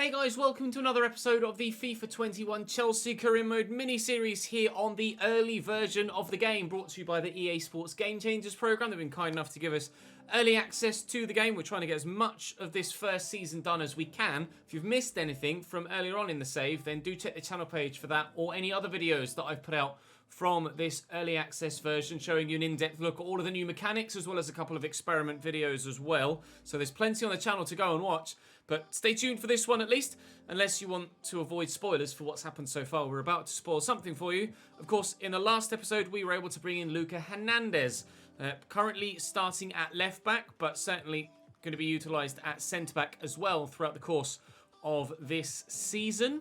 Hey guys, welcome to another episode of the FIFA 21 Chelsea Career Mode mini-series here on the early version of the game, brought to you by the EA Sports Game Changers program. They've been kind enough to give us early access to the game. We're trying to get as much of this first season done as we can. If you've missed anything from earlier on in the save, then do check the channel page for that, or any other videos that I've put out from this early access version, showing you an in-depth look at all of the new mechanics, as well as a couple of experiment videos as well. So there's plenty on the channel to go and watch, but stay tuned for this one at least, unless you want to avoid spoilers for what's happened so far. We're about to spoil something for you. Of course, in the last episode, we were able to bring in Luca Hernandez, currently starting at left back, but certainly going to be utilised at centre back as well throughout the course of this season.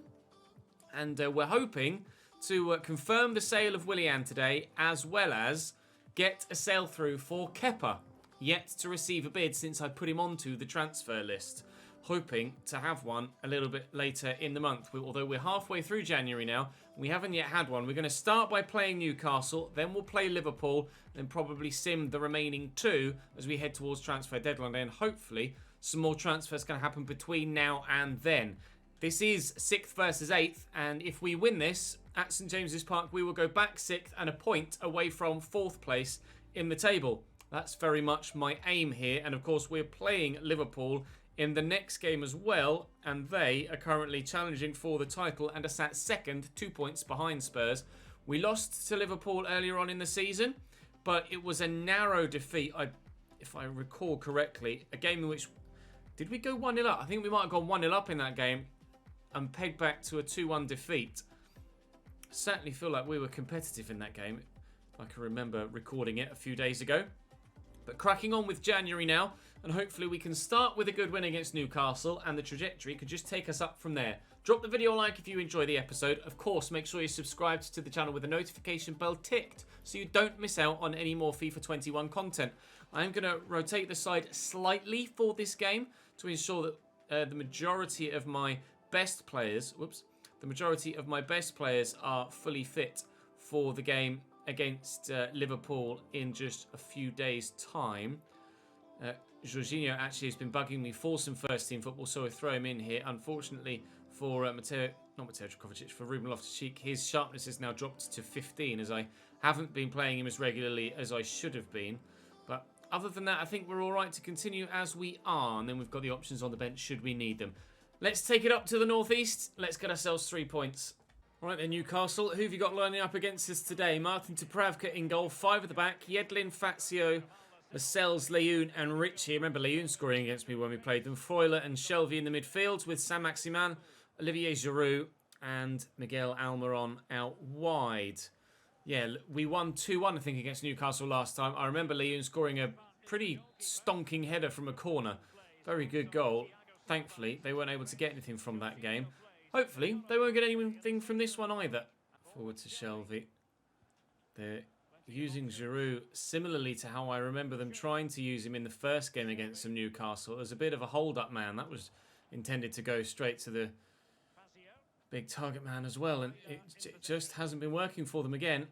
And we're hoping to confirm the sale of Willian today, as well as get a sale through for Kepa, yet to receive a bid since I put him onto the transfer list. Hoping to have one a little bit later in the month. Although we're halfway through January now, we haven't yet had one. We're going to start by playing Newcastle, then we'll play Liverpool, then probably sim the remaining two as we head towards transfer deadline day, and hopefully some more transfers can happen between now and then. This is 6th versus 8th, and if we win this at St James's Park, we will go back 6th and a point away from 4th place in the table. That's very much my aim here, and of course we're playing Liverpool in the next game as well, and they are currently challenging for the title and are sat second, 2 points behind Spurs. We lost to Liverpool earlier on in the season, but it was a narrow defeat, if I recall correctly. A game in which, did we go 1-0 up? I think we might have gone 1-0 up in that game and pegged back to a 2-1 defeat. Certainly feel like we were competitive in that game, if I can remember recording it a few days ago. But cracking on with January now, and hopefully we can start with a good win against Newcastle, and the trajectory could just take us up from there. Drop the video a like if you enjoy the episode. Of course, make sure you're subscribed to the channel with the notification bell ticked so you don't miss out on any more FIFA 21 content. I am going to rotate the side slightly for this game to ensure that the majority of my best players, are fully fit for the game against Liverpool in just a few days' time. Jorginho actually has been bugging me for some first-team football, so I throw him in here. Unfortunately for for Ruben Loftus-Cheek, his sharpness has now dropped to 15, as I haven't been playing him as regularly as I should have been. But other than that, I think we're all right to continue as we are, and then we've got the options on the bench should we need them. Let's take it up to the northeast. Let's get ourselves 3 points. Right then, Newcastle, who have you got lining up against us today? Martin Dubravka in goal, 5 at the back. Yedlin, Fazio, Lascelles, Leyoun and Richie. Remember Leyoun scoring against me when we played them. Freuler and Shelvey in the midfield with Saint-Maximin, Olivier Giroud and Miguel Almiron out wide. Yeah, we won 2-1, I think, against Newcastle last time. I remember Leyoun scoring a pretty stonking header from a corner. Very good goal. Thankfully, they weren't able to get anything from that game. Hopefully, they won't get anything from this one either. Forward to Shelvey. They're using Giroud similarly to how I remember them trying to use him in the first game against some Newcastle. As a bit of a hold-up man. That was intended to go straight to the big target man as well. And it just hasn't been working for them again.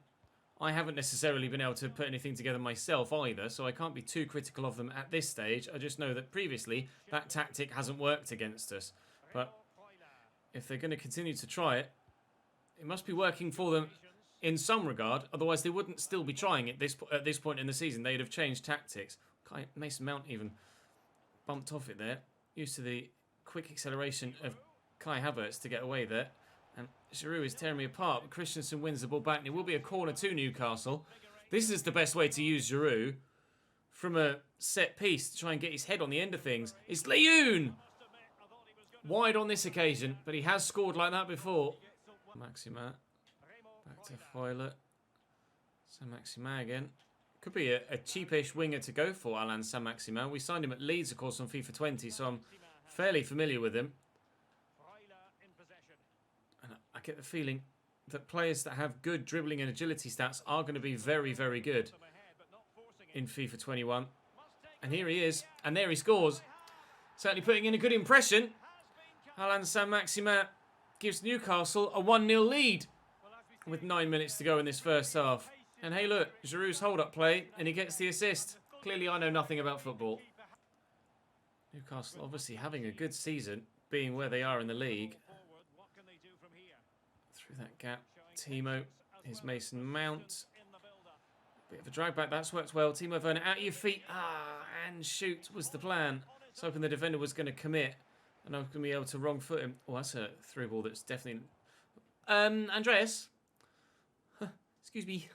I haven't necessarily been able to put anything together myself either, so I can't be too critical of them at this stage. I just know that previously that tactic hasn't worked against us. But if they're going to continue to try it, it must be working for them in some regard. Otherwise, they wouldn't still be trying it at this point in the season. They'd have changed tactics. Mason Mount even bumped off it there. Used to the quick acceleration of Kai Havertz to get away there. And Giroud is tearing me apart. But Christensen wins the ball back. And it will be a corner to Newcastle. This is the best way to use Giroud from a set piece to try and get his head on the end of things. It's Leyoun! Wide on this occasion, but he has scored like that before. Maximin. Back to Freuler. Saint-Maximin again. Could be a cheapish winger to go for, Alain Saint-Maximin. We signed him at Leeds, of course, on FIFA 20, so I'm fairly familiar with him. And I get the feeling that players that have good dribbling and agility stats are going to be very, very good in FIFA 21. And here he is, and there he scores. Certainly putting in a good impression. Alain Saint-Maximin gives Newcastle a 1-0 lead with 9 minutes to go in this first half. And hey look, Giroud's hold-up play, and he gets the assist. Clearly I know nothing about football. Newcastle obviously having a good season, being where they are in the league. Through that gap, Timo, here's Mason Mount. Bit of a drag back, that's worked well. Timo Werner out of your feet. And shoot was the plan. I was hoping the defender was going to commit. And I was going to be able to wrong foot him. Oh, that's a through ball that's definitely... Andreas? Excuse me.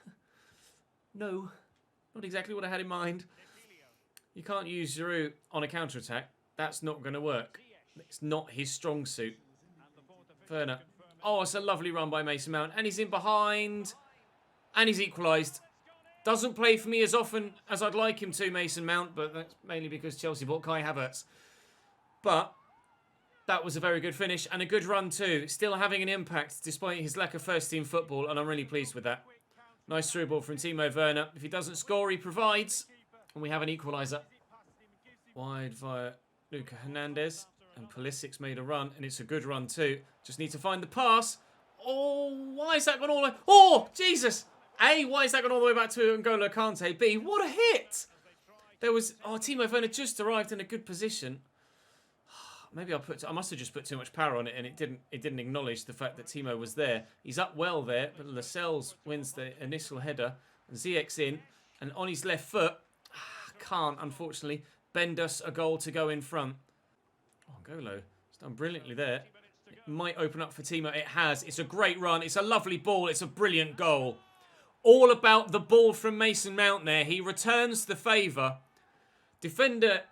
No, not exactly what I had in mind. You can't use Giroud on a counter-attack. That's not going to work. It's not his strong suit. Werner. Oh, it's a lovely run by Mason Mount. And he's in behind. And he's equalised. Doesn't play for me as often as I'd like him to, Mason Mount. But that's mainly because Chelsea bought Kai Havertz. But that was a very good finish. And a good run too. Still having an impact despite his lack of first-team football. And I'm really pleased with that. Nice through ball from Timo Werner. If he doesn't score, he provides. And we have an equaliser. Wide via Luka Hernandez. And Pulisic's made a run. And it's a good run too. Just need to find the pass. Oh, why is that gone all the way? Oh, Jesus. A, why is that gone all the way back to N'Golo Kante? B, what a hit. There was... Oh, Timo Werner just arrived in a good position. Maybe I must have just put too much power on it and it didn't acknowledge the fact that Timo was there. He's up well there, but Lascelles wins the initial header. And Ziyech's in. And on his left foot... Can't, unfortunately, bend us a goal to go in front. Oh, N'Golo. He's done brilliantly there. It might open up for Timo. It has. It's a great run. It's a lovely ball. It's a brilliant goal. All about the ball from Mason Mount there. He returns the favour. Defender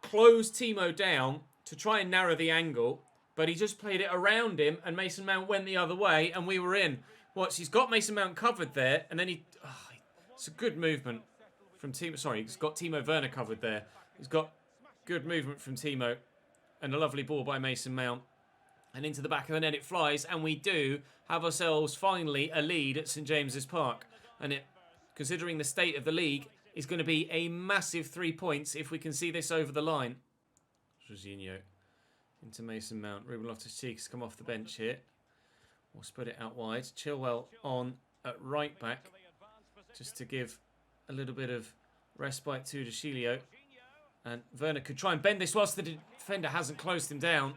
closed Timo down to try and narrow the angle. But he just played it around him and Mason Mount went the other way and we were in. Watch, he's got Mason Mount covered there. And then it's a good movement from Timo. Sorry, he's got Timo Werner covered there. He's got good movement from Timo. And a lovely ball by Mason Mount. And into the back of the net it flies. And we do have ourselves finally a lead at St James's Park. And it, considering the state of the league, is going to be a massive 3 points if we can see this over the line. Jorginho into Mason Mount. Ruben Loftus-Cheek has come off the bench here. We'll spread it out wide. Chilwell on at right back. Just to give a little bit of respite to De Chilio. And Werner could try and bend this whilst the defender hasn't closed him down.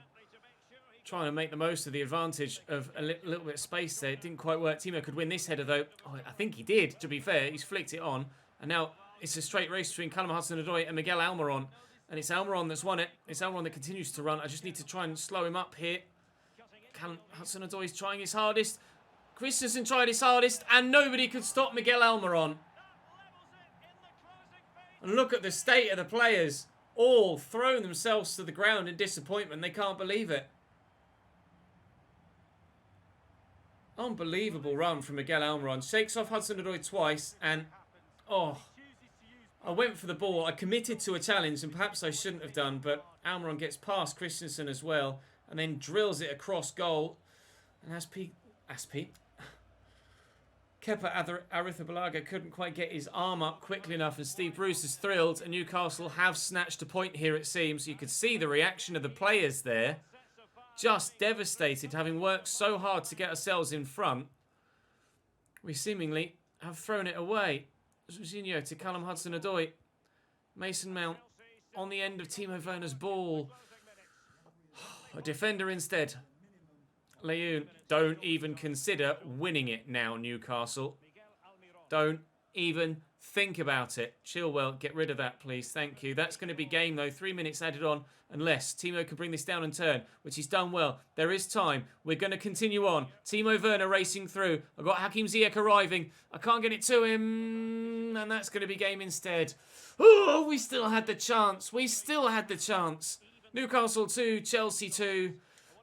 Trying to make the most of the advantage of a little bit of space there. It didn't quite work. Timo could win this header though. Oh, I think he did, to be fair. He's flicked it on. And now it's a straight race between Callum Hudson-Odoi and Miguel Almiron. And it's Almiron that's won it. It's Almiron that continues to run. I just need to try and slow him up here. Callum Hudson-Odoi is trying his hardest. Christensen tried his hardest. And nobody could stop Miguel Almiron. And look at the state of the players. All throwing themselves to the ground in disappointment. They can't believe it. Unbelievable run from Miguel Almiron. Shakes off Hudson-Odoi twice. And, oh, I went for the ball. I committed to a challenge, and perhaps I shouldn't have done. But Almiron gets past Christensen as well. And then drills it across goal. And Kepa Arrizabalaga couldn't quite get his arm up quickly enough. And Steve Bruce is thrilled. And Newcastle have snatched a point here, it seems. You could see the reaction of the players there. Just devastated, having worked so hard to get ourselves in front. We seemingly have thrown it away. Jorginho to Callum Hudson-Odoi. Mason Mount on the end of Timo Werner's ball. A defender instead. Leyoun, don't even consider winning it now, Newcastle. Don't even think about it. Chilwell, get rid of that, please. Thank you. That's going to be game, though. 3 minutes added on. Unless Timo can bring this down and turn, which he's done well. There is time. We're going to continue on. Timo Werner racing through. I've got Hakim Ziyech arriving. I can't get it to him. And that's going to be game instead. Oh, we still had the chance. We still had the chance. Newcastle 2, Chelsea 2.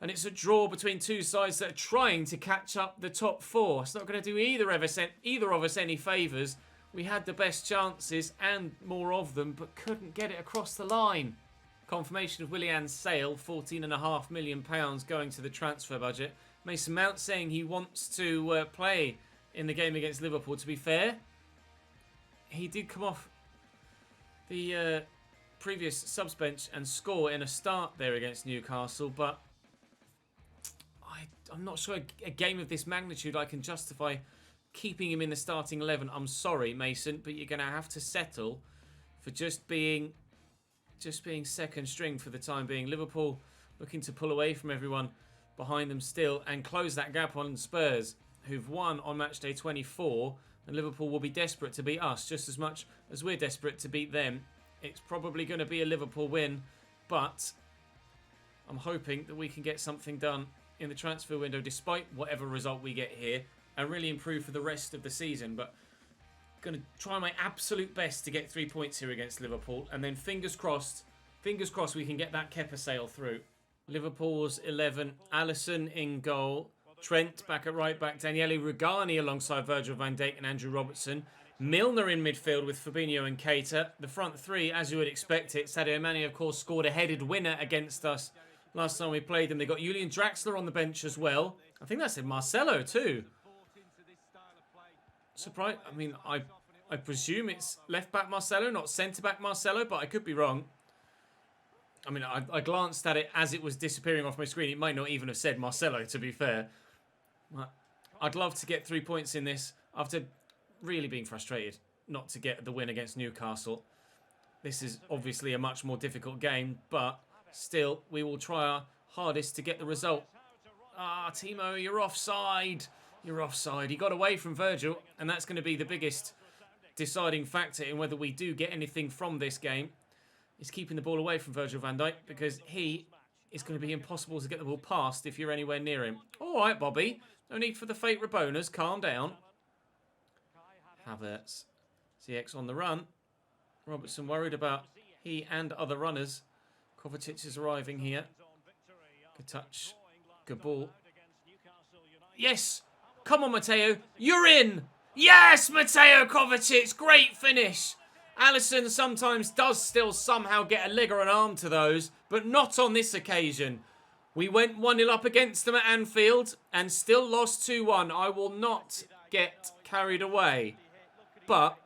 And it's a draw between two sides that are trying to catch up the top four. It's not going to do either of us any favours. We had the best chances and more of them, but couldn't get it across the line. Confirmation of Willian's sale, £14.5 million going to the transfer budget. Mason Mount saying he wants to play in the game against Liverpool. To be fair, he did come off the previous subs bench and score in a start there against Newcastle, but I'm not sure a game of this magnitude I can justify keeping him in the starting 11. I'm sorry, Mason, but you're going to have to settle for just being second string for the time being. Liverpool looking to pull away from everyone behind them still and close that gap on Spurs, who've won on match day 24. And Liverpool will be desperate to beat us just as much as we're desperate to beat them. It's probably going to be a Liverpool win, but I'm hoping that we can get something done in the transfer window despite whatever result we get here and really improve for the rest of the season. But I'm going to try my absolute best to get 3 points here against Liverpool, and then fingers crossed we can get that Kepa sale through. Liverpool's 11, Alisson in goal. Trent back at right back. Daniele Rugani alongside Virgil van Dijk and Andrew Robertson. Milner in midfield with Fabinho and Keita. The front three, as you would expect it. Sadio Mane, of course, scored a headed winner against us last time we played them. They got Julian Draxler on the bench as well. I think that's in Marcelo too. Surprise! I mean, I presume it's left back Marcelo, not centre back Marcelo, but I could be wrong. I mean, I glanced at it as it was disappearing off my screen. It might not even have said Marcelo, to be fair. I'd love to get 3 points in this after really being frustrated not to get the win against Newcastle. This is obviously a much more difficult game, but still, we will try our hardest to get the result. Ah, Timo, you're offside. You're offside. He got away from Virgil, and that's going to be the biggest deciding factor in whether we do get anything from this game. Is keeping the ball away from Virgil van Dijk, because he is going to be impossible to get the ball past if you're anywhere near him. All right, Bobby. No need for the fake Rabonas. Calm down. Havertz. CX on the run. Robertson worried about he and other runners. Kovacic is arriving here. Good touch. Good ball. Yes! Come on, Mateo. You're in! Yes, Mateo Kovacic. Great finish. Alisson sometimes does still somehow get a leg or an arm to those, but not on this occasion. We went 1-0 up against them at Anfield and still lost 2-1. I will not get carried away. But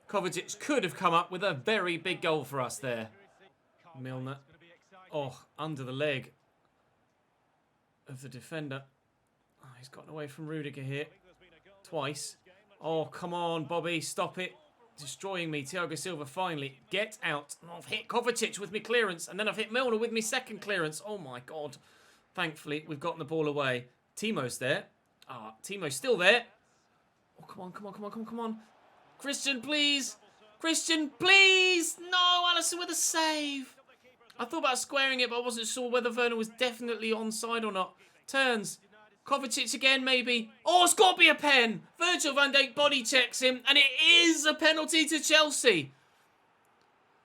Kovacic could have come up with a very big goal for us there. Milner. Oh, under the leg of the defender. Oh, he's gotten away from Rudiger here. Twice. Oh, come on, Bobby. Stop it. Destroying me. Thiago Silva finally. Get out. Oh, I've hit Kovacic with me clearance. And then I've hit Milner with me second clearance. Oh, my God. Thankfully, we've gotten the ball away. Timo's there. Ah, Timo's still there. Oh, come on, come on, come on, come on, come on. Christian, please. Christian, please. No, Alisson with a save. I thought about squaring it, but I wasn't sure whether Werner was definitely onside or not. Turns. Kovacic again, maybe. Oh, it's got to be a pen. Virgil van Dijk body checks him, and it is a penalty to Chelsea.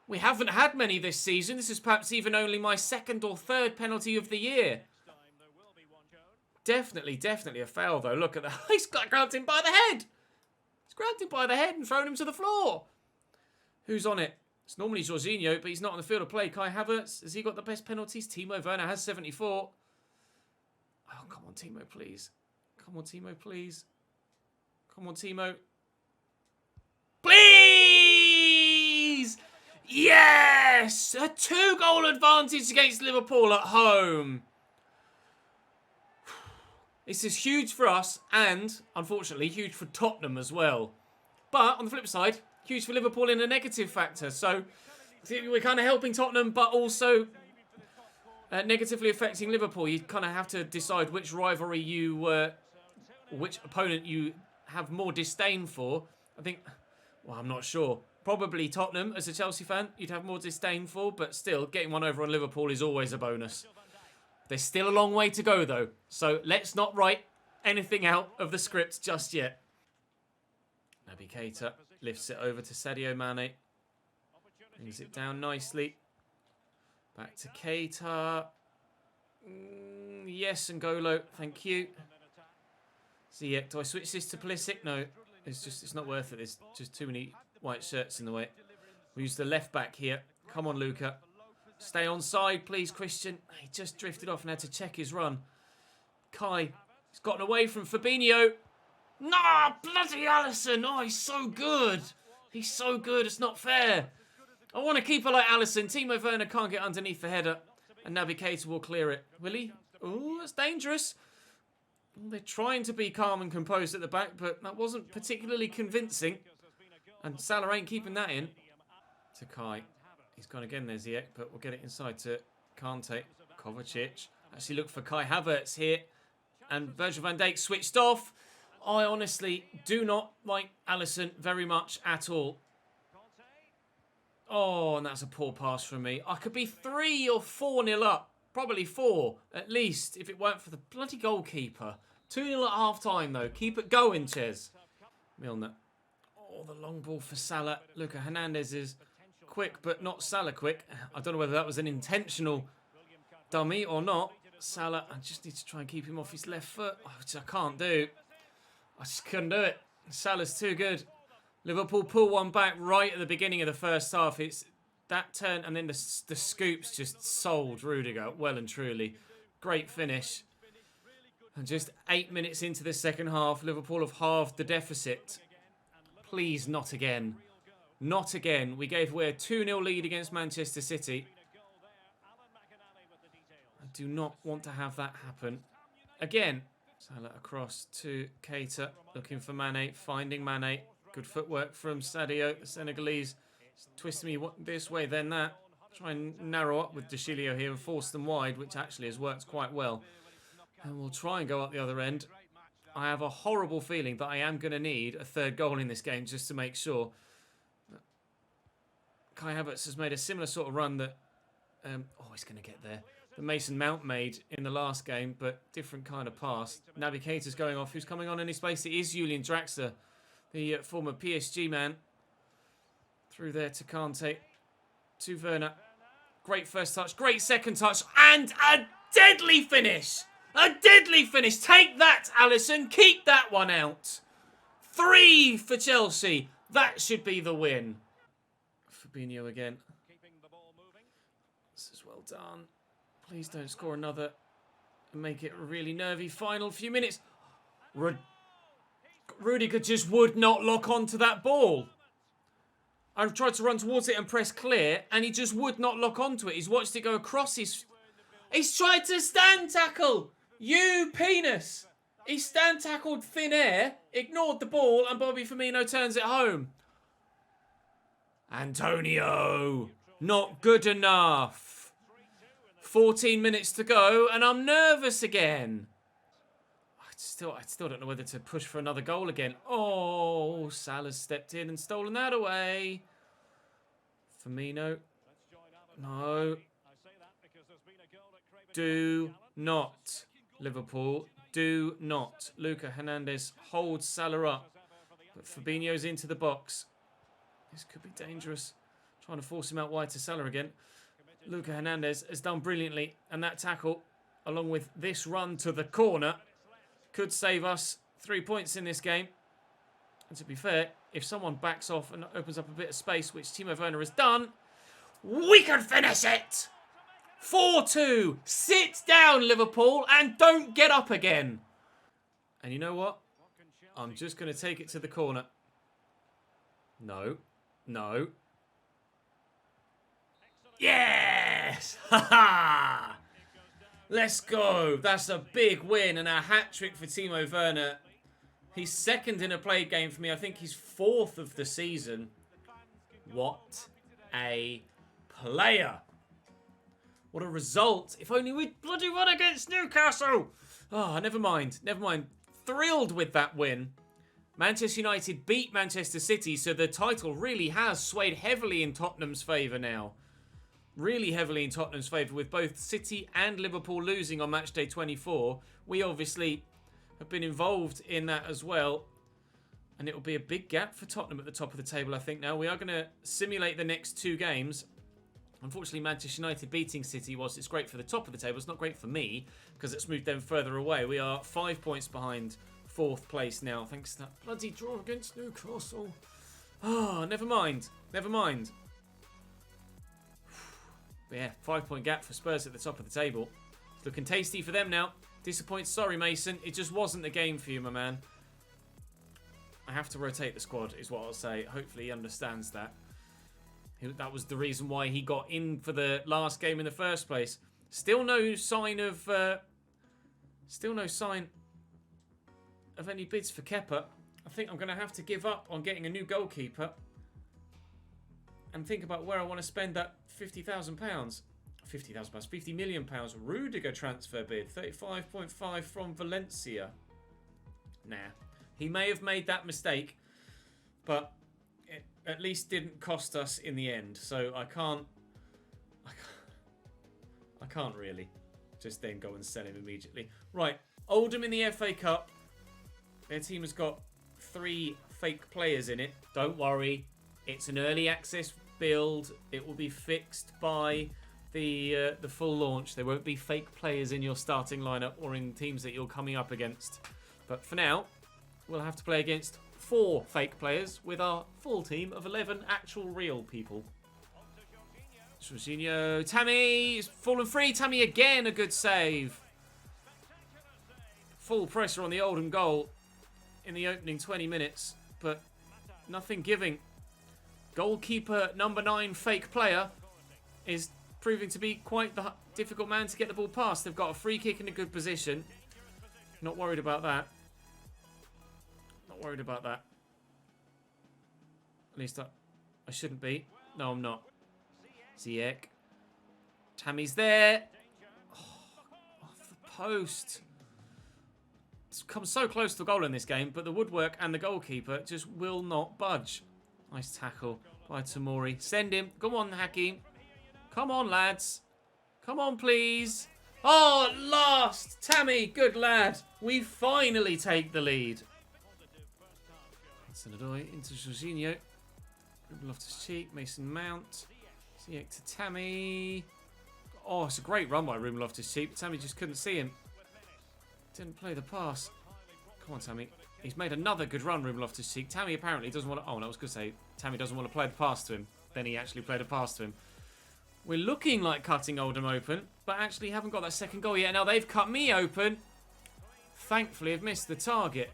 We haven't had many this season. This is perhaps even only my second or third penalty of the year. Definitely, definitely a foul, though. Look at that. He's grabbed him by the head. He's grabbed him by the head and thrown him to the floor. Who's on it? It's normally Jorginho, but he's not on the field of play. Kai Havertz, has he got the best penalties? Timo Werner has 74. Oh, come on, Timo, please. Come on, Timo, please. Come on, Timo. Please! Yes! A 2-goal advantage against Liverpool at home. This is huge for us and, unfortunately, huge for Tottenham as well. But, on the flip side, huge for Liverpool in a negative factor. So, we're kind of helping Tottenham, but also negatively affecting Liverpool. You kind of have to decide which rivalry which opponent you have more disdain for. I think, well, I'm not sure. Probably Tottenham, as a Chelsea fan, you'd have more disdain for, but still, getting one over on Liverpool is always a bonus. There's still a long way to go, though, so let's not write anything out of the script just yet. Naby Keita lifts it over to Sadio Mane. Brings it down nicely. Back to Keita. Yes, N'Golo, thank you. Ziyech, do I switch this to Pulisic? No, it's not worth it. There's just too many white shirts in the way. We use the left back here. Come on, Luca. Stay on side, please, Christian. He just drifted off and had to check his run. Kai, he's gotten away from Fabinho. Nah, bloody Alisson. Oh, he's so good. He's so good. It's not fair. I want a keeper like Alisson. Timo Werner can't get underneath the header. And Naby Keita will clear it. Will he? Oh, that's dangerous. Well, they're trying to be calm and composed at the back, but that wasn't particularly convincing. And Salah ain't keeping that in. To Kai. He's gone again there, Ziyech, but we'll get it inside to Kante. Kovacic. Actually look for Kai Havertz here. And Virgil van Dijk switched off. I honestly do not like Alisson very much at all. Oh, and that's a poor pass from me. I could be 3 or 4-0 up. Probably 4, at least, if it weren't for the bloody goalkeeper. 2-0 at half-time, though. Keep it going, Ches. Milner. Oh, the long ball for Salah. Luka Hernandez is quick, but not Salah quick. I don't know whether that was an intentional dummy or not. Salah, I just need to try and keep him off his left foot, which I can't do. I just couldn't do it. Salah's too good. Liverpool pull one back right at the beginning of the first half. It's that turn and then the scoops just sold Rudiger well and truly. Great finish. And just 8 minutes into the second half, Liverpool have halved the deficit. Please, not again. Not again. We gave away a 2-0 lead against Manchester City. I do not want to have that happen. Again. Salah across to Keita. Looking for Mane. Finding Mane. Good footwork from Sadio, the Senegalese. Twisting me this way, then that. Try and narrow up with De Chilio here and force them wide, which actually has worked quite well. And we'll try and go up the other end. I have a horrible feeling that I am going to need a third goal in this game just to make sure. Kai Havertz has made a similar sort of run that... he's going to get there. That Mason Mount made in the last game, but different kind of pass. Naby Keita's going off. Who's coming on in his place? It is Julian Draxler, the former PSG man. Through there to Kante. To Werner. Great first touch. Great second touch. And a deadly finish. A deadly finish. Take that, Alisson. Keep that one out. 3 for Chelsea. That should be the win. Fabinho again. This is well done. Please don't score another and make it a really nervy final few minutes. Rudiger just would not lock onto that ball. I tried to run towards it and press clear, and he just would not lock onto it. He's watched it go across his... He's tried to stand tackle. You penis. He stand tackled thin air, ignored the ball, and Bobby Firmino turns it home. Antonio. Not good enough. 14 minutes to go, and I'm nervous again. I still don't know whether to push for another goal again. Oh, Salah's stepped in and stolen that away. Firmino. No. Do not. Liverpool. Do not. Luka Hernandez holds Salah up. But Fabinho's into the box. This could be dangerous. Trying to force him out wide to Salah again. Luka Hernandez has done brilliantly, and that tackle, along with this run to the corner, could save us 3 points in this game. And to be fair, if someone backs off and opens up a bit of space, which Timo Werner has done, we can finish it! 4-2. Sit down, Liverpool, and don't get up again. And you know what? I'm just going to take it to the corner. No. No. Yes! Ha ha! Let's go. That's a big win and a hat-trick for Timo Werner. He's second in a played game for me. I think he's 4th of the season. What a player. What a result. If only we'd bloody won against Newcastle. Oh, never mind. Never mind. Thrilled with that win. Manchester United beat Manchester City, so the title really has swayed heavily in Tottenham's favour now. Really heavily in Tottenham's favour, with both City and Liverpool losing on match day 24. We obviously have been involved in that as well. And it will be a big gap for Tottenham at the top of the table, I think, now. We are going to simulate the next 2 games. Unfortunately, Manchester United beating City, whilst it's great for the top of the table, it's not great for me, because it's moved them further away. We are 5 points behind 4th place now, thanks to that bloody draw against Newcastle. Ah, never mind. Never mind. But yeah, 5-point gap for Spurs at the top of the table. It's looking tasty for them now. Disappointed. Sorry, Mason. It just wasn't the game for you, my man. I have to rotate the squad, is what I'll say. Hopefully he understands that. That was the reason why he got in for the last game in the first place. Still no sign of... any bids for Kepa. I think I'm going to have to give up on getting a new goalkeeper. And think about where I want to spend that £50,000. £50,000, £50 million. Rudiger transfer bid, 35.5 from Valencia. Nah, he may have made that mistake, but it at least didn't cost us in the end. So I can't really just then go and sell him immediately. Right, Oldham in the FA Cup. Their team has got 3 fake players in it. Don't worry, it's an early access build. It will be fixed by the full launch. There won't be fake players in your starting lineup or in teams that you're coming up against. But for now, we'll have to play against 4 fake players with our full team of 11 actual real people. Jorginho, Tammy is fallen free. Tammy again, a good save. Full pressure on the Oldham goal in the opening 20 minutes, but nothing giving. Goalkeeper number 9 fake player is proving to be quite the difficult man to get the ball past. They've got a free kick in a good position. Not worried about that. Not worried about that. At least I shouldn't be. No, I'm not. Ziyech. Tammy's there. Oh, off the post. It's come so close to a goal in this game, but the woodwork and the goalkeeper just will not budge. Nice tackle by Tamori. Send him. Come on, Hakim. Come on, lads. Come on, please. Oh, at last. Tammy, good lad. We finally take the lead. Hudson-Odoi into Jorginho. Ruben Loftus-Cheek. Mason Mount. Ziyech to Tammy. Oh, it's a great run by Ruben Loftus-Cheek. Tammy just couldn't see him. Didn't play the pass. Come on, Tammy. He's made another good run, Ruben Loftus-Cheek. Tammy apparently doesn't want to... Oh, no, I was going to say Tammy doesn't want to play the pass to him. Then he actually played a pass to him. We're looking like cutting Oldham open, but actually haven't got that second goal yet. Now they've cut me open. Thankfully, I've missed the target.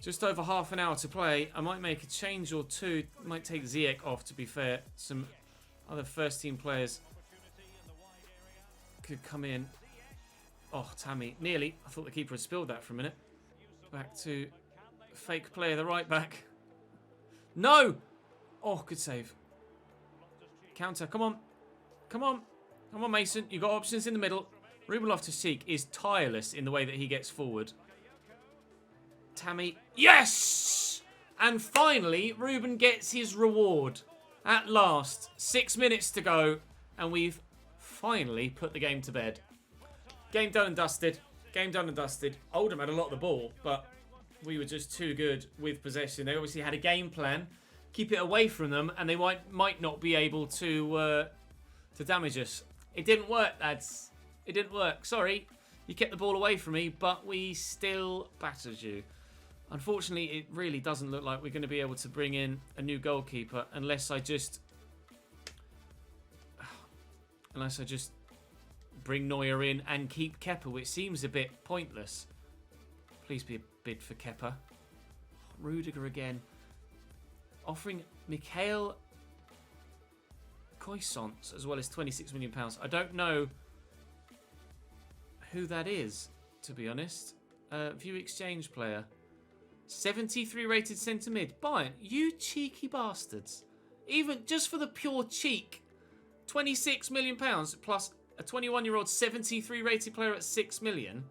Just over half an hour to play. I might make a change or two. Might take Ziyech off, to be fair. Some other first-team players could come in. Oh, Tammy. Nearly. I thought the keeper had spilled that for a minute. Back to fake player, the right back. No! Oh, good save. Counter. Come on. Come on. Come on, Mason. You've got options in the middle. Ruben Loftus-Cheek is tireless in the way that he gets forward. Tammy. Yes! And finally, Ruben gets his reward. At last. 6 minutes to go. And we've finally put the game to bed. Game done and dusted. Game done and dusted. Oldham had a lot of the ball, but we were just too good with possession. They obviously had a game plan. Keep it away from them, and they might not be able to damage us. It didn't work, lads. It didn't work. Sorry. You kept the ball away from me, but we still battered you. Unfortunately, it really doesn't look like we're going to be able to bring in a new goalkeeper unless I just bring Neuer in and keep Kepa, which seems a bit pointless. Please be a bid for Kepa. Rudiger again. Offering Mikhail Koysont as well as £26 million. I don't know who that is, to be honest. View exchange player. 73 rated centre mid. Bayern, you cheeky bastards. Even just for the pure cheek. £26 million plus a 21-year-old 73 rated player at 6 million.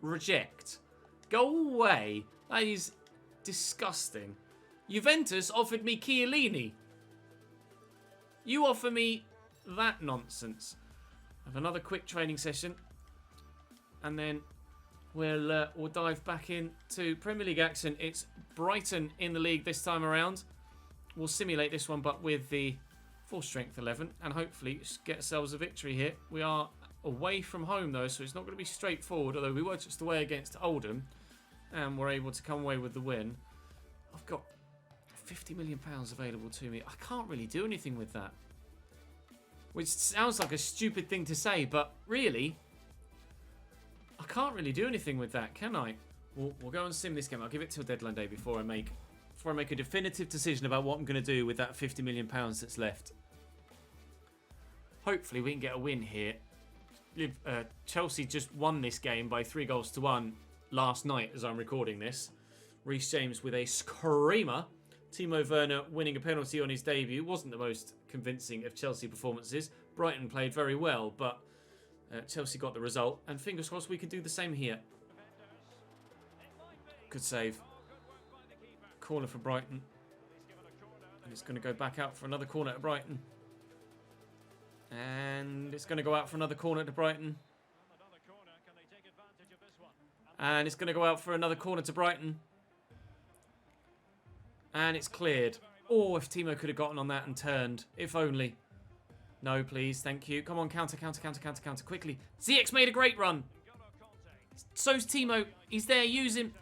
Reject. Go away. That is disgusting. Juventus offered me Chiellini. You offer me that nonsense. Have another quick training session, and then we'll dive back into Premier League action. It's Brighton in the league this time around. We'll simulate this one, but with the full strength 11, and hopefully get ourselves a victory here. We are away from home though, so it's not going to be straightforward. Although we were just away against Oldham, and we're able to come away with the win. I've got £50 million available to me. I can't really do anything with that. Which sounds like a stupid thing to say, but really, I can't really do anything with that, can I? We'll go and sim this game. I'll give it till deadline day before I make a definitive decision about what I'm going to do with that £50 million that's left. Hopefully we can get a win here. Chelsea just won this game by 3-1 last night as I'm recording this. Reece James with a screamer. Timo Werner winning a penalty on his debut. Wasn't the most convincing of Chelsea performances. Brighton played very well, but Chelsea got the result. And fingers crossed we can do the same here. Good save. Corner for Brighton. And it's going to go back out for another corner to Brighton. And it's going to go out for another corner to Brighton. And it's going to go out for another corner to Brighton. And it's cleared. Oh, if Timo could have gotten on that and turned. If only. No, please. Thank you. Come on, counter, counter, counter, counter, counter. Quickly. ZX made a great run. So's Timo. He's there. Use him.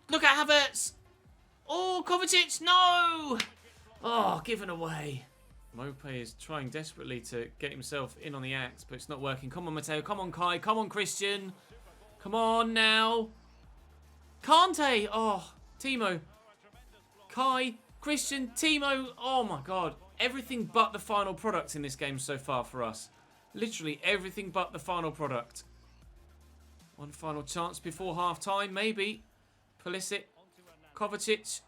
Look at Havertz. Oh, Kovacic. No. Oh, given away. Mopé is trying desperately to get himself in on the act, but it's not working. Come on, Matteo. Come on, Kai. Come on, Christian. Come on now. Kante. Oh, Timo. Kai. Christian. Timo. Oh, my God. Everything but the final product in this game so far for us. Literally everything but the final product. One final chance before half-time, maybe. Pulisic. Kovacic.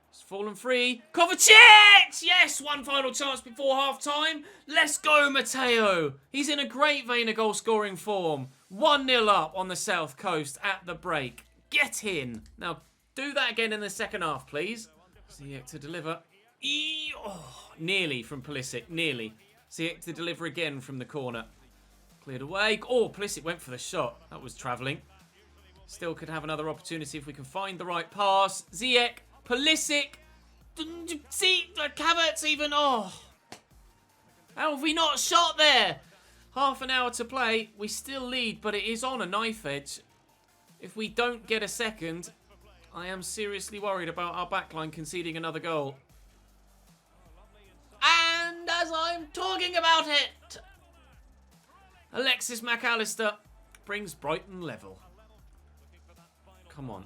It's fallen free. Kovacic! Yes! One final chance before half-time. Let's go, Matteo. He's in a great vein of goal-scoring form. 1-0 up on the South Coast at the break. Get in. Now, do that again in the second half, please. Ziyech to deliver. Oh, nearly from Pulisic. Nearly. Ziyech to deliver again from the corner. Cleared away. Oh, Pulisic went for the shot. That was travelling. Still could have another opportunity if we can find the right pass. Ziyech. Pulisic. See, Havertz even. Oh. How have we not shot there? Half an hour to play. We still lead, but it is on a knife edge. If we don't get a second, I am seriously worried about our backline conceding another goal. And as I'm talking about it, Alexis McAllister brings Brighton level. Come on.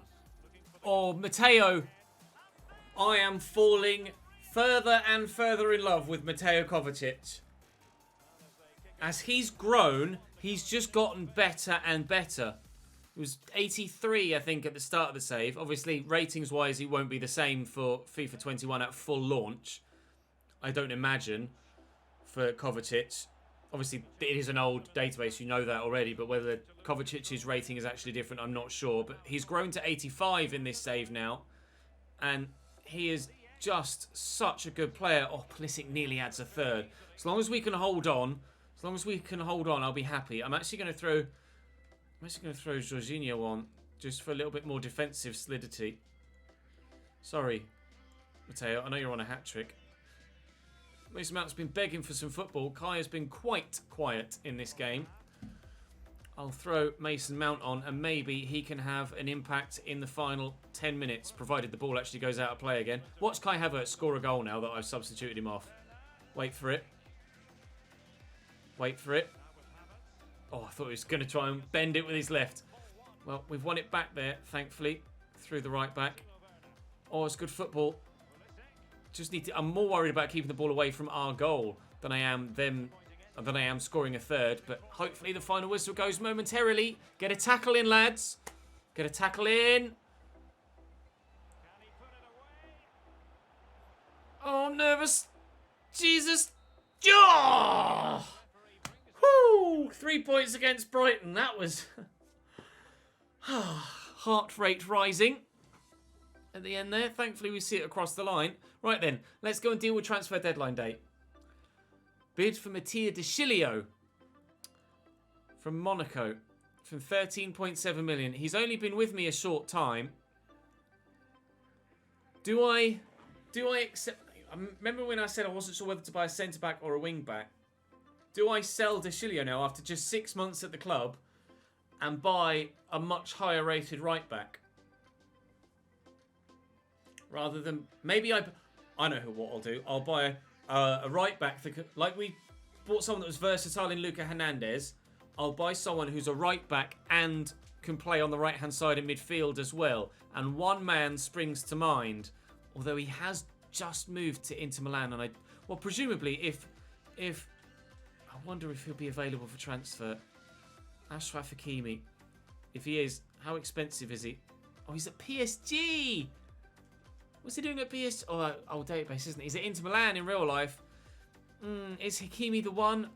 Oh, Matteo. I am falling further and further in love with Matteo Kovacic. As he's grown, he's just gotten better and better. It was 83, I think, at the start of the save. Obviously, ratings-wise, he won't be the same for FIFA 21 at full launch. I don't imagine, for Kovacic. Obviously, it is an old database, you know that already, but whether Kovacic's rating is actually different, I'm not sure. But he's grown to 85 in this save now, and he is just such a good player. Oh, Pulisic nearly adds a third. As long as we can hold on, I'll be happy. I'm actually going to throw Jorginho on, just for a little bit more defensive solidity. Sorry, Matteo, I know you're on a hat-trick. Mason Mount's been begging for some football. Kai has been quite quiet in this game. I'll throw Mason Mount on and maybe he can have an impact in the final 10 minutes, provided the ball actually goes out of play again. Watch Kai Havertz score a goal now that I've substituted him off. Wait for it. Wait for it. Oh, I thought he was going to try and bend it with his left. Well, we've won it back there, thankfully, through the right back. Oh, it's good football. Just need to. I'm more worried about keeping the ball away from our goal than I am scoring a third. But hopefully the final whistle goes momentarily. Get a tackle in, lads. Get a tackle in. Oh, I'm nervous. Jesus. Oh! Woo! 3 points against Brighton. That was heart rate rising at the end there. Thankfully, we see it across the line. Right then, let's go and deal with transfer deadline day. Bid for Mattia De Chilio from Monaco from 13.7 million. He's only been with me a short time. Do I accept? I remember when I said I wasn't sure whether to buy a centre-back or a wing-back. Do I sell De Chilio now after just 6 months at the club and buy a much higher rated right-back? Rather than, maybe I know what I'll do. I'll buy a right-back, like we bought someone that was versatile in Luca Hernandez. I'll buy someone who's a right-back and can play on the right-hand side in midfield as well. And one man springs to mind, although he has just moved to Inter Milan. And well, presumably, if I wonder if he'll be available for transfer. Ashraf Hakimi. If he is, how expensive is he? Oh, he's at PSG. What's he doing at PSG? Oh, old database, isn't he? He's at Inter Milan in real life. Is Hakimi the one?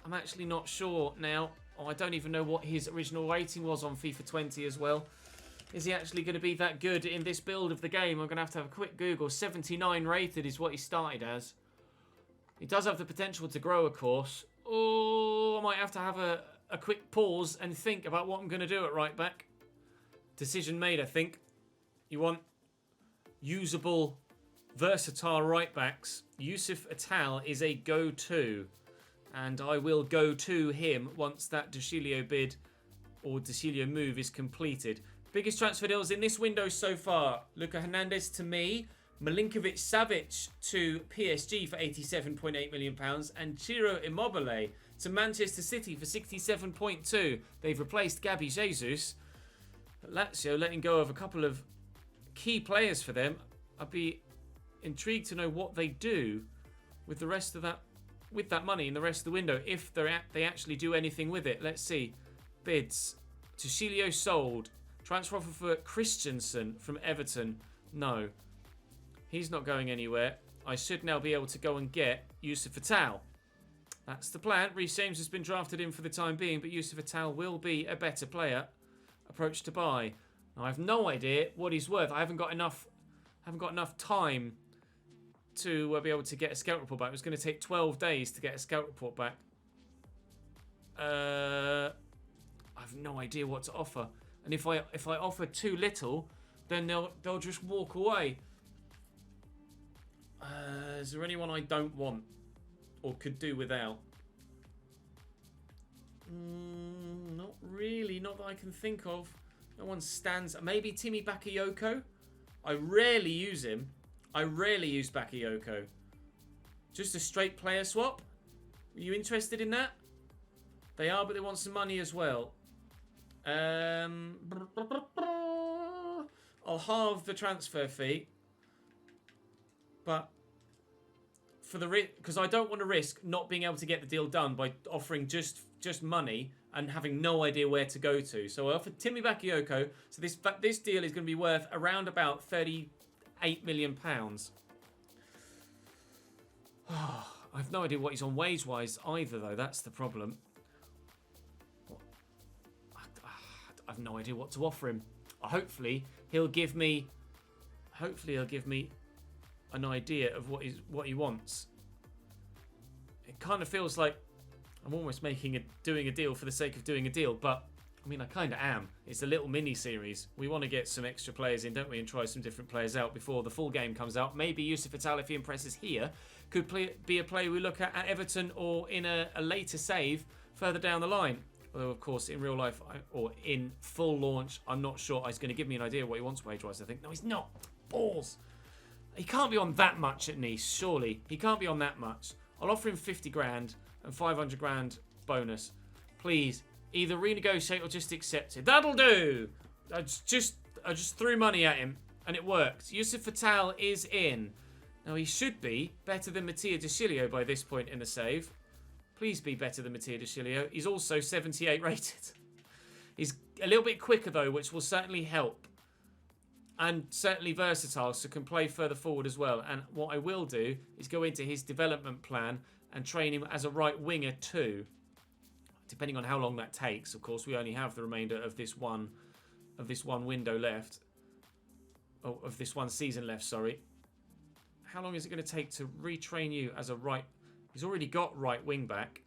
I'm actually not sure now. Oh, I don't even know what his original rating was on FIFA 20 as well. Is he actually going to be that good in this build of the game? I'm going to have a quick Google. 79 rated is what he started as. He does have the potential to grow, of course. Oh, I might have to have a quick pause and think about what I'm going to do at right back. Decision made, I think. You want usable, versatile right backs. Yusuf Atal is a go-to. And I will go to him once that De Chilio bid or De Chilio move is completed. Biggest transfer deals in this window so far. Luka Hernandez to me. Milinkovic-Savic to PSG for £87.8 million. And Ciro Immobile to Manchester City for 67.2. They've replaced Gabi Jesus. Lazio letting go of a couple of key players for them. I'd be intrigued to know what they do with the rest of that, with that money in the rest of the window, if they actually do anything with it. Let's see. Bids. Tuchilio sold. Transfer offer for Christensen from Everton. No. He's not going anywhere. I should now be able to go and get Yusuf Atal. That's the plan. Reece James has been drafted in for the time being, but Yusuf Atal will be a better player. Approach to buy. Now, I have no idea what he's worth. I haven't got enough time to be able to get a scout report back. It was going to take 12 days to get a scout report back. I have no idea what to offer. And if I offer too little, then they'll just walk away. Is there anyone I don't want or could do without? Not really. Not that I can think of. No one stands. Maybe Timmy Bakayoko. I rarely use him. I rarely use Bakayoko. Just a straight player swap. Are you interested in that? They are, but they want some money as well. I'll halve the transfer fee. But for the because I don't want to risk not being able to get the deal done by offering just money and having no idea where to go to. So I offered Timmy Bakayoko. So this deal is going to be worth around about £38 million. I have no idea what he's on wage-wise either, though. That's the problem. I have no idea what to offer him. Hopefully he'll give me an idea of what he wants. It kind of feels like I'm almost doing a deal for the sake of doing a deal, but I mean, I kind of am. It's a little mini-series. We want to get some extra players in, don't we, and try some different players out before the full game comes out. Maybe Yusuf Atal, if he impresses here, could be a player we look at Everton or in a later save further down the line. Although, of course, in real life or in full launch, I'm not sure he's going to give me an idea of what he wants wage-wise, I think. No, he's not. Balls. He can't be on that much at Nice, surely. He can't be on that much. I'll offer him 50 grand and 500 grand bonus. Please, either renegotiate or just accept it. That'll do. I just threw money at him and it worked. Yusuf Atal is in. Now, he should be better than Mattia De Chilio by this point in the save. Please be better than Mattia De Chilio. He's also 78 rated. He's a little bit quicker, though, which will certainly help. And certainly versatile, so can play further forward as well. And what I will do is go into his development plan and train him as a right winger too. Depending on how long that takes. Of course, we only have the remainder of this one window left. Oh, of this one season left, sorry. How long is it going to take to retrain you as a right... He's already got right wing back.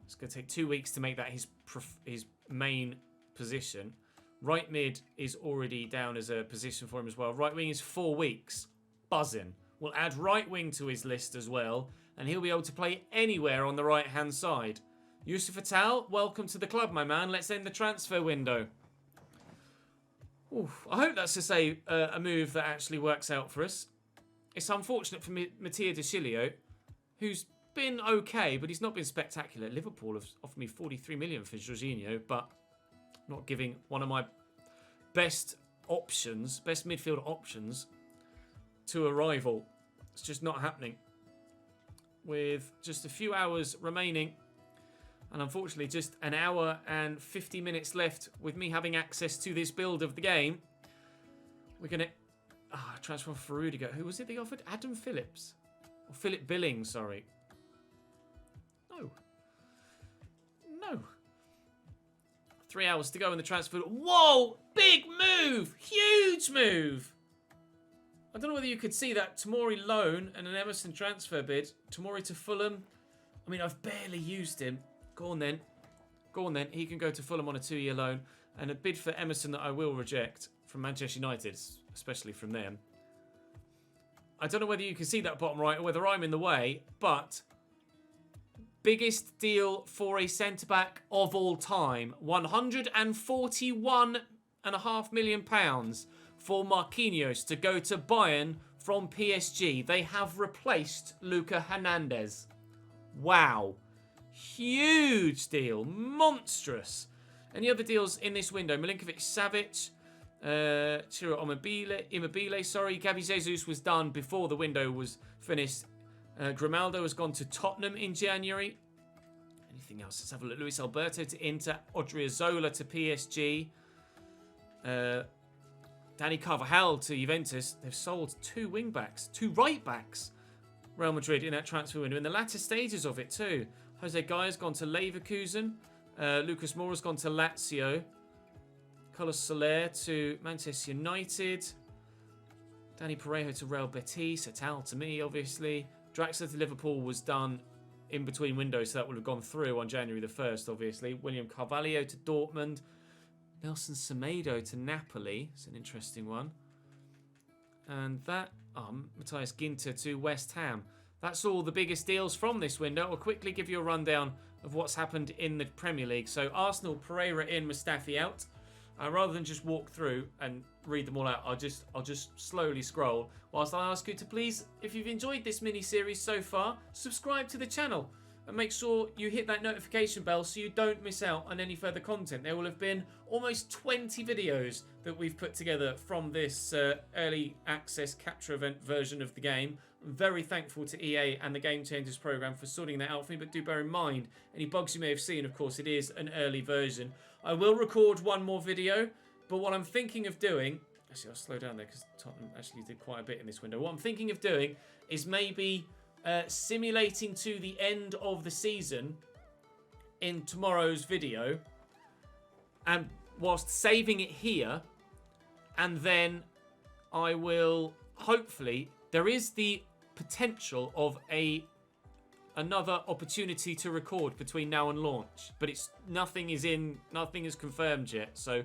It's going to take 2 weeks to make that his main position. Right mid is already down as a position for him as well. Right wing is 4 weeks. Buzzing. We'll add right wing to his list as well. And he'll be able to play anywhere on the right-hand side. Yusuf Atal, welcome to the club, my man. Let's end the transfer window. Oof, I hope that's to say a move that actually works out for us. It's unfortunate for Mattia De Chilio, who's been okay, but he's not been spectacular. Liverpool have offered me 43 million for Jorginho, but not giving one of my best midfield options to a rival. It's just not happening. With just a few hours remaining, and unfortunately just an hour and 50 minutes left with me having access to this build of the game, we're going to transfer for Rudiger. Who was it they offered? Adam Phillips. Or Philip Billing, sorry. No. No. 3 hours to go in the transfer. Whoa! Big move! Huge move! I don't know whether you could see that. Tomori loan and an Emerson transfer bid. Tomori to Fulham. I mean, I've barely used him. Go on then. Go on then. He can go to Fulham on a 2-year loan. And a bid for Emerson that I will reject from Manchester United, especially from them. I don't know whether you can see that bottom right or whether I'm in the way, but biggest deal for a centre-back of all time. £141.5 million for Marquinhos to go to Bayern from PSG. They have replaced Luca Hernandez. Wow. Huge deal. Monstrous. Any other deals in this window? Milinkovic-Savic, Ciro Immobile, sorry. Gabi Jesus was done before the window was finished. Grimaldo has gone to Tottenham in January. Anything else? Let's have a look. Luis Alberto to Inter. Odriozola to PSG. Danny Carvajal to Juventus. They've sold 2 wing-backs, 2 right-backs. Real Madrid in that transfer window. In the latter stages of it too. Jose Gaia's gone to Leverkusen. Lucas Moura's gone to Lazio. Carlos Soler to Manchester United. Danny Parejo to Real Betis. Etal to me, obviously. Draxler to Liverpool was done in between windows, so that would have gone through on January the 1st, obviously. William Carvalho to Dortmund. Nelson Semedo to Napoli. It's an interesting one. And that, Matthias Ginter to West Ham. That's all the biggest deals from this window. I'll quickly give you a rundown of what's happened in the Premier League. So Arsenal, Pereira in, Mustafi out. Rather than just walk through and read them all out, I'll just slowly scroll. Whilst I ask you to please, if you've enjoyed this mini-series so far, subscribe to the channel. And make sure you hit that notification bell so you don't miss out on any further content. There will have been almost 20 videos that we've put together from this early access capture event version of the game. I'm very thankful to EA and the Game Changers program for sorting that out for me, but do bear in mind, any bugs you may have seen, of course, it is an early version. I will record one more video, but what I'm thinking of doing... Actually, I'll slow down there because Tottenham actually did quite a bit in this window. What I'm thinking of doing is maybe simulating to the end of the season in tomorrow's video, and whilst saving it here, and then I will hopefully... There is the potential of another opportunity to record between now and launch, but nothing is confirmed yet. So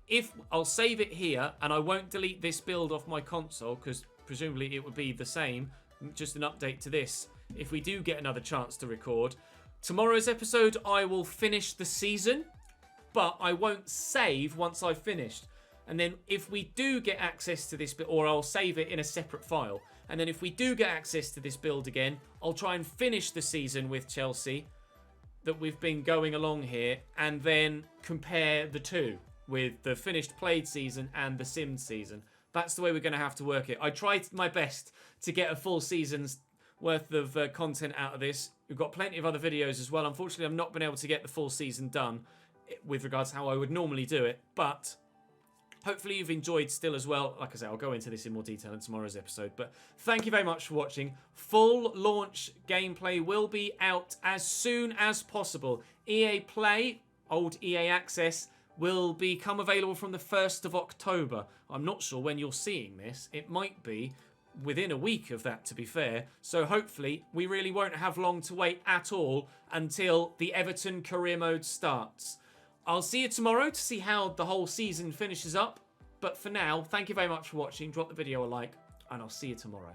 if I'll save it here, and I won't delete this build off my console because presumably it would be the same, just an update to this. If we do get another chance to record tomorrow's episode, I will finish the season, but I won't save once I've finished. And then if we do get access to this bit, or I'll save it in a separate file. And then if we do get access to this build again, I'll try and finish the season with Chelsea that we've been going along here, and then compare the two with the finished played season and the simmed season. That's the way we're going to have to work it. I tried my best to get a full season's worth of content out of this. We've got plenty of other videos as well. Unfortunately, I've not been able to get the full season done with regards to how I would normally do it, but hopefully you've enjoyed still as well. Like I say, I'll go into this in more detail in tomorrow's episode, but thank you very much for watching. Full launch gameplay will be out as soon as possible. EA Play, old EA Access, will become available from the 1st of October. I'm not sure when you're seeing this. It might be within a week of that, to be fair. So hopefully we really won't have long to wait at all until the Everton career mode starts. I'll see you tomorrow to see how the whole season finishes up. But for now, thank you very much for watching. Drop the video a like, and I'll see you tomorrow.